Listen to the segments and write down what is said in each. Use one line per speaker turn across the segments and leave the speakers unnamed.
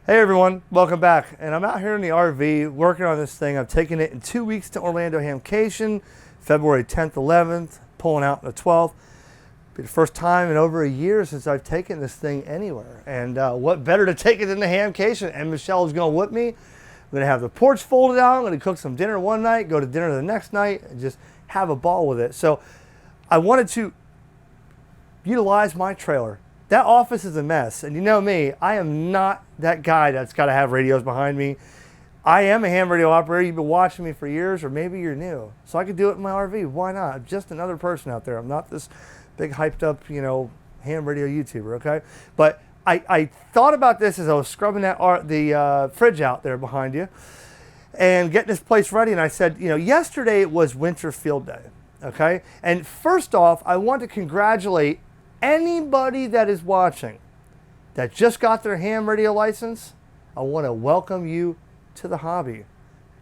Hey everyone, welcome back. And I'm out here in the RV working on this thing. I'm taking it in 2 weeks to Orlando Hamcation, February 10th, 11th, pulling out the 12th. Be the first time in over a year since I've taken this thing anywhere. And what better to take it than the Hamcation? And Michelle is going to whip me. I'm going to have the porch folded out. I'm going to cook some dinner one night, go to dinner the next night, and just have a ball with it. So I wanted to utilize my trailer. That office is a mess, and you know me, I am not that guy that's got to have radios behind me. I am a ham radio operator. You've been watching me for years, or maybe you're new. So I could do it in my RV. Why not? I'm just another person out there. I'm not this big hyped up, ham radio YouTuber, okay? But I thought about this as I was scrubbing the fridge out there behind you and getting this place ready, and I said, yesterday it was winter field day, okay? And first off, I want to congratulate anybody that is watching that just got their ham radio license. I want to welcome you to the hobby.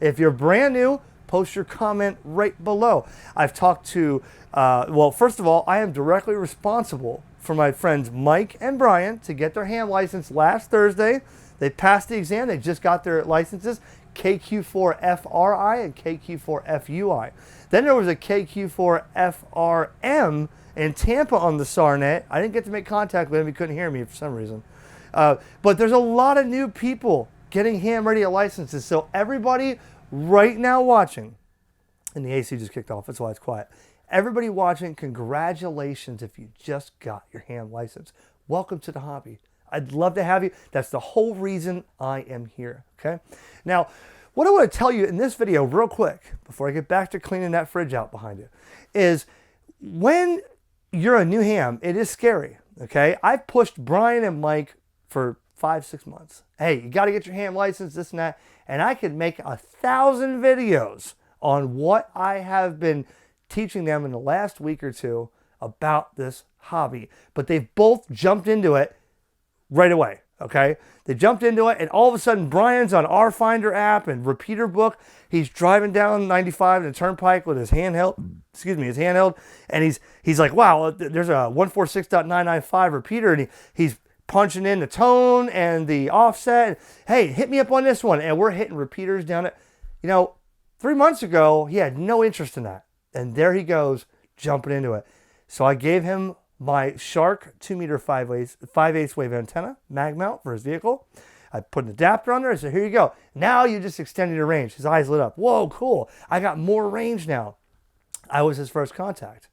If you're brand new, post your comment right below. I've talked to, first of all, I am directly responsible for my friends Mike and Brian to get their ham license last Thursday. They passed the exam. They just got their licenses, KQ4FRI and KQ4FUI. Then there was a KQ4FRM in Tampa on the SARnet. I didn't get to make contact with him. He couldn't hear me for some reason. But there's a lot of new people getting ham radio licenses. So everybody right now watching, and the AC just kicked off, that's why it's quiet. Everybody watching, congratulations if you just got your ham license. Welcome to the hobby. I'd love to have you. That's the whole reason I am here, okay? Now, what I want to tell you in this video real quick, before I get back to cleaning that fridge out behind you, is when you're a new ham, it is scary, okay? I've pushed Brian and Mike for 5-6 months. Hey, you got to get your ham license, this and that. And I could make 1,000 videos on what I have been teaching them in the last week or two about this hobby. But they've both jumped into it right away, okay? They jumped into it, and all of a sudden, Brian's on our Finder app and Repeater Book. He's driving down 95 in the Turnpike with his handheld, and he's like, wow, there's a 146.995 repeater, and he's punching in the tone and the offset. Hey, hit me up on this one, and we're hitting repeaters down at, 3 months ago, he had no interest in that, and there he goes, jumping into it. So I gave him my Shark 2-meter 5/8 wave antenna, mag mount for his vehicle. I put an adapter on there. I said, here you go. Now you just extended your range. His eyes lit up. Whoa, cool. I got more range now. I was his first contact.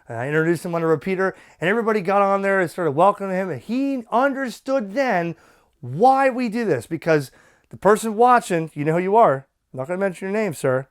And I introduced him on a repeater, and everybody got on there and started welcoming him. And he understood then why we do this, because the person watching, you know who you are. I'm not going to mention your name, sir.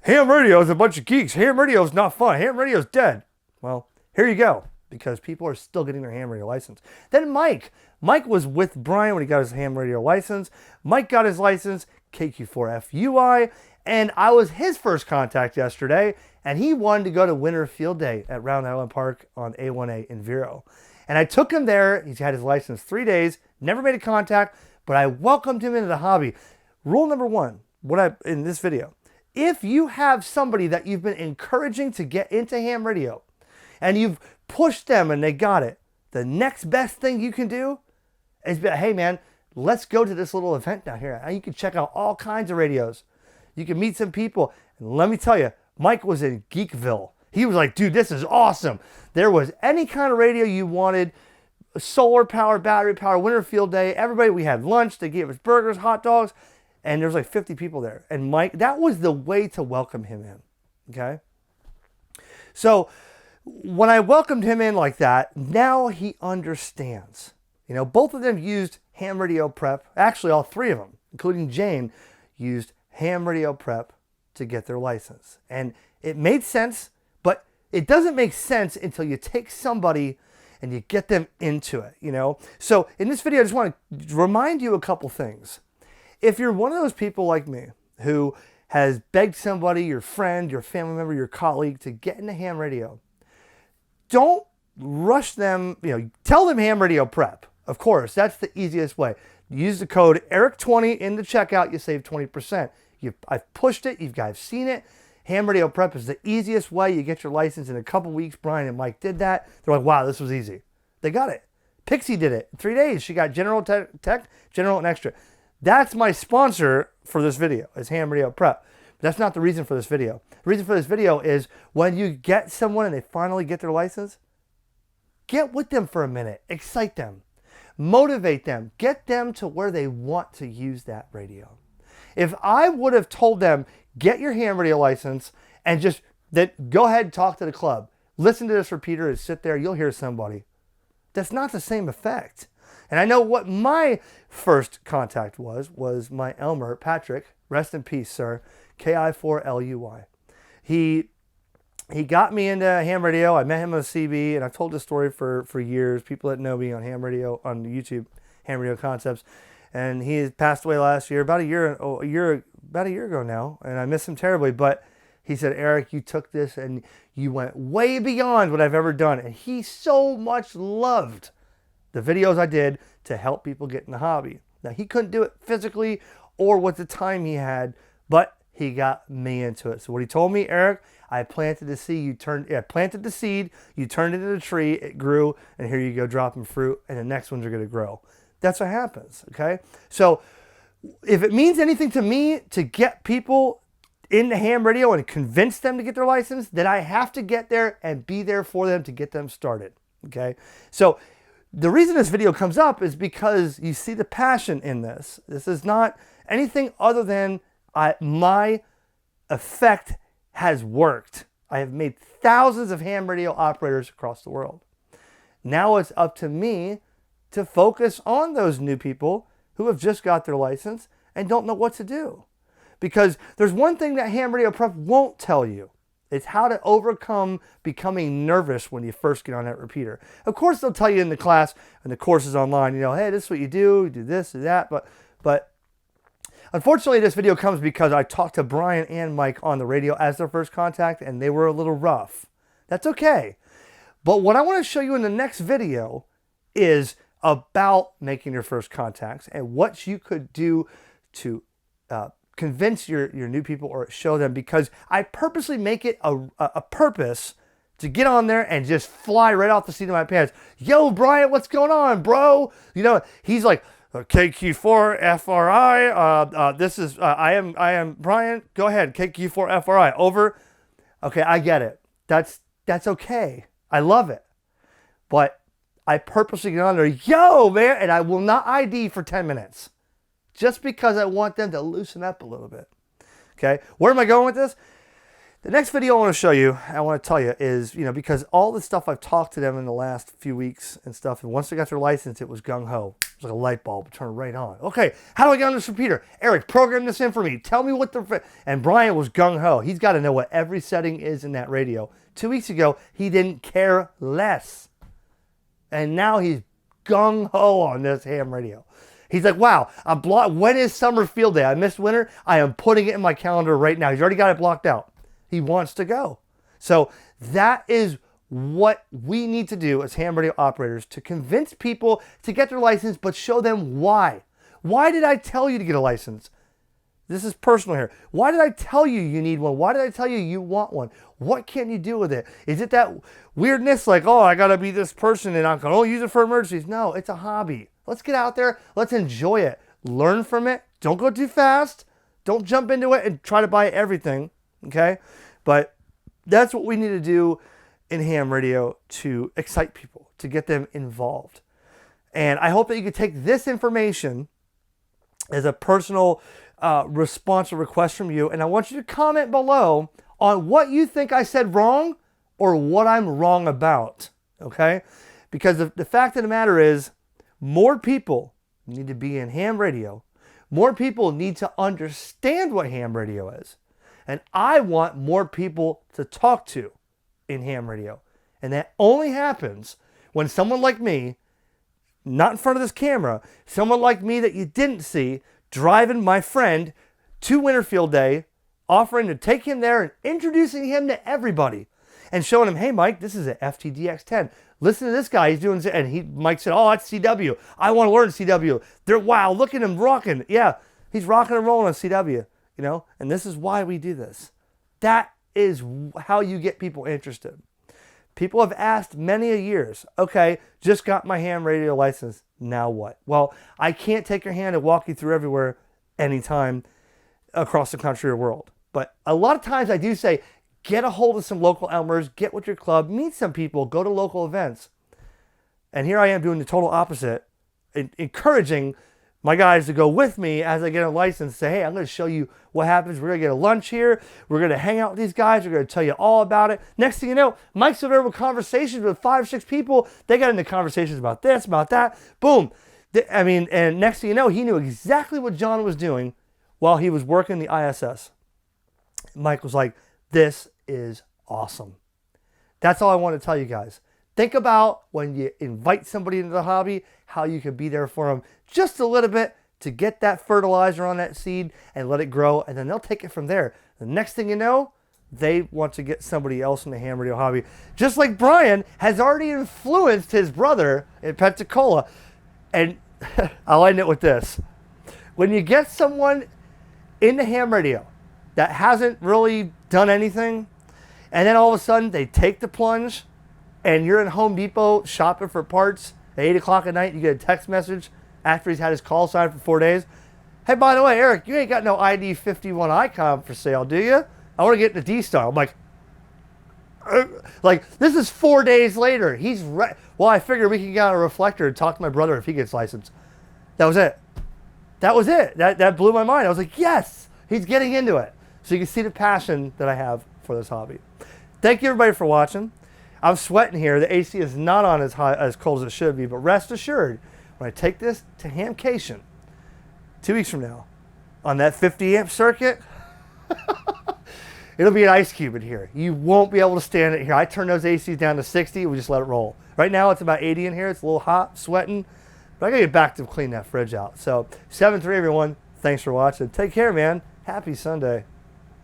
Ham radio is a bunch of geeks. Ham radio is not fun. Ham radio is dead. Well, here you go, because people are still getting their ham radio license. Then Mike was with Brian when he got his ham radio license. Mike got his license, KQ4FUI, and I was his first contact yesterday, and he wanted to go to Winter Field Day at Round Island Park on A1A in Vero. And I took him there. He's had his license 3 days, never made a contact, but I welcomed him into the hobby. Rule number one, in this video, if you have somebody that you've been encouraging to get into ham radio, and you've pushed them and they got it, the next best thing you can do is be, hey man, let's go to this little event down here. You can check out all kinds of radios. You can meet some people. And let me tell you, Mike was in Geekville. He was like, dude, this is awesome. There was any kind of radio you wanted, solar power, battery power, Winter Field Day. Everybody, we had lunch. They gave us burgers, hot dogs, and there was like 50 people there. And Mike, that was the way to welcome him in, okay? So when I welcomed him in like that, now he understands. Both of them used ham radio prep. Actually, all three of them, including Jane, used ham radio prep to get their license. And it made sense, but it doesn't make sense until you take somebody and you get them into it, So in this video, I just want to remind you a couple things. If you're one of those people like me who has begged somebody, your friend, your family member, your colleague, to get into ham radio, don't rush them, tell them ham radio prep. Of course, that's the easiest way. Use the code ERIC20 in the checkout, you save 20%. I've pushed it, you guys seen it. Ham radio prep is the easiest way. You get your license in a couple weeks. Brian and Mike did that. They're like, wow, this was easy. They got it. Pixie did it in 3 days. She got General Tech, General, and Extra. That's my sponsor for this video, is Ham Radio Prep. But that's not the reason for this video. The reason for this video is when you get someone and they finally get their license, get with them for a minute. Excite them. Motivate them. Get them to where they want to use that radio. If I would have told them, get your ham radio license and just go ahead and talk to the club. Listen to this repeater and sit there. You'll hear somebody. That's not the same effect. And I know what my first contact was my Elmer, Patrick, rest in peace, sir, KI4LUY. He got me into ham radio. I met him on CB, and I've told this story for years. People that know me on ham radio, on YouTube, HamRadioConcepts. And he passed away last year, about a year ago now, and I miss him terribly. But he said, Eric, you took this and you went way beyond what I've ever done. And he so much loved the videos I did to help people get in the hobby. Now, he couldn't do it physically or with the time he had, but he got me into it. So what he told me, Eric, I planted the seed, you turned it into a tree, it grew, and here you go dropping fruit, and the next ones are going to grow. That's what happens, okay? So if it means anything to me to get people into ham radio and convince them to get their license, then I have to get there and be there for them to get them started, okay? So the reason this video comes up is because you see the passion in this. This is not anything other than my effect has worked. I have made thousands of ham radio operators across the world. Now it's up to me to focus on those new people who have just got their license and don't know what to do. Because there's one thing that Ham Radio Prep won't tell you. It's how to overcome becoming nervous when you first get on that repeater. Of course, they'll tell you in the class and the courses online, hey, this is what you do this, do that. But unfortunately, this video comes because I talked to Brian and Mike on the radio as their first contact, and they were a little rough. That's okay. But what I want to show you in the next video is about making your first contacts and what you could do to convince your new people or show them, because I purposely make it a purpose to get on there and just fly right off the seat of my pants. Yo, Brian, what's going on, bro? He's like, KQ4 FRI. This is I am Brian. Go ahead, KQ4 FRI. Over. Okay, I get it. That's okay. I love it. But I purposely get on there, yo, man, and I will not ID for 10 minutes. Just because I want them to loosen up a little bit. Okay, where am I going with this? The next video I want to show you, I want to tell you is, because all the stuff I've talked to them in the last few weeks and stuff, and once they got their license, it was gung-ho. It was like a light bulb, turned right on. Okay, how do I get on this repeater? Eric, program this in for me. Tell me what and Brian was gung-ho. He's got to know what every setting is in that radio. 2 weeks ago, he didn't care less. And now he's gung-ho on this ham radio. He's like, wow, when is summer field day? I missed winter. I am putting it in my calendar right now. He's already got it blocked out. He wants to go. So that is what we need to do as ham radio operators, to convince people to get their license, but show them why. Why did I tell you to get a license? This is personal here. Why did I tell you you need one? Why did I tell you you want one? What can you do with it? Is it that weirdness like, oh, I got to be this person and I can only use it for emergencies? No, it's a hobby. Let's get out there. Let's enjoy it. Learn from it. Don't go too fast. Don't jump into it and try to buy everything. Okay? But that's what we need to do in ham radio to excite people, to get them involved. And I hope that you can take this information as a personal response or request from you. And I want you to comment below on what you think I said wrong or what I'm wrong about. Okay? Because the fact of the matter is, more people need to be in ham radio. More people need to understand what ham radio is. And I want more people to talk to in ham radio. And that only happens when someone like me, not in front of this camera, someone like me that you didn't see, driving my friend to Winterfield Day, offering to take him there and introducing him to everybody and showing him, hey, Mike, this is an FTDX10. Listen to this guy. He's doing, and Mike said, oh, that's CW. I want to learn CW. Wow, look at him rocking. Yeah, he's rocking and rolling on CW, and this is why we do this. That is how you get people interested. People have asked many a years, okay, just got my ham radio license, now what? Well, I can't take your hand and walk you through everywhere anytime across the country or world. But a lot of times I do say, get a hold of some local Elmers, get with your club, meet some people, go to local events. And here I am doing the total opposite, encouraging my guys to go with me as I get a license. Say, hey, I'm going to show you what happens. We're going to get a lunch here. We're going to hang out with these guys. We're going to tell you all about it. Next thing you know, Mike's over with conversations with 5 or 6 people. They got into conversations about this, about that. Boom. And next thing you know, he knew exactly what John was doing while he was working the ISS. Mike was like, this is awesome. That's all I want to tell you guys. Think about when you invite somebody into the hobby, how you can be there for them just a little bit to get that fertilizer on that seed and let it grow, and then they'll take it from there. The next thing you know, they want to get somebody else in the ham radio hobby. Just like Brian has already influenced his brother in Pensacola. And I'll end it with this. When you get someone in the ham radio that hasn't really done anything, and then all of a sudden they take the plunge, and you're in Home Depot shopping for parts at 8 o'clock at night, you get a text message after he's had his call sign for 4 days. Hey, by the way, Eric, you ain't got no ID 51 icon for sale, do you? I want to get in the D-Star. I'm like, this is 4 days later. He's right. Well, I figured we can get on a reflector and talk to my brother if he gets licensed. That was it. That blew my mind. I was like, yes, he's getting into it. So you can see the passion that I have for this hobby. Thank you, everybody, for watching. I'm sweating here. The AC is not on as cold as it should be, but rest assured, when I take this to Hamcation 2 weeks from now on that 50 amp circuit, it'll be an ice cube in here. You won't be able to stand it here. I turn those ACs down to 60. We just let it roll. Right now it's about 80 in here. It's a little hot, sweating, but I gotta get back to clean that fridge out. So 7-3, everyone. Thanks for watching. Take care, man. Happy Sunday.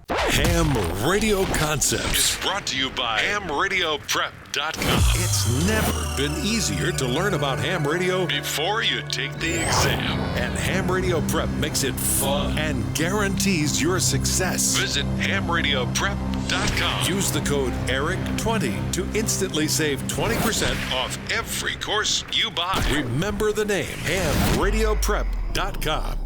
Ham Radio Concepts is brought to you by HamRadioPrep.com. It's never been easier to learn about ham radio before you take the exam. And Ham Radio Prep makes it fun and guarantees your success. Visit HamRadioPrep.com. Use the code ERIC20 to instantly save 20% off every course you buy. Remember the name, HamRadioPrep.com.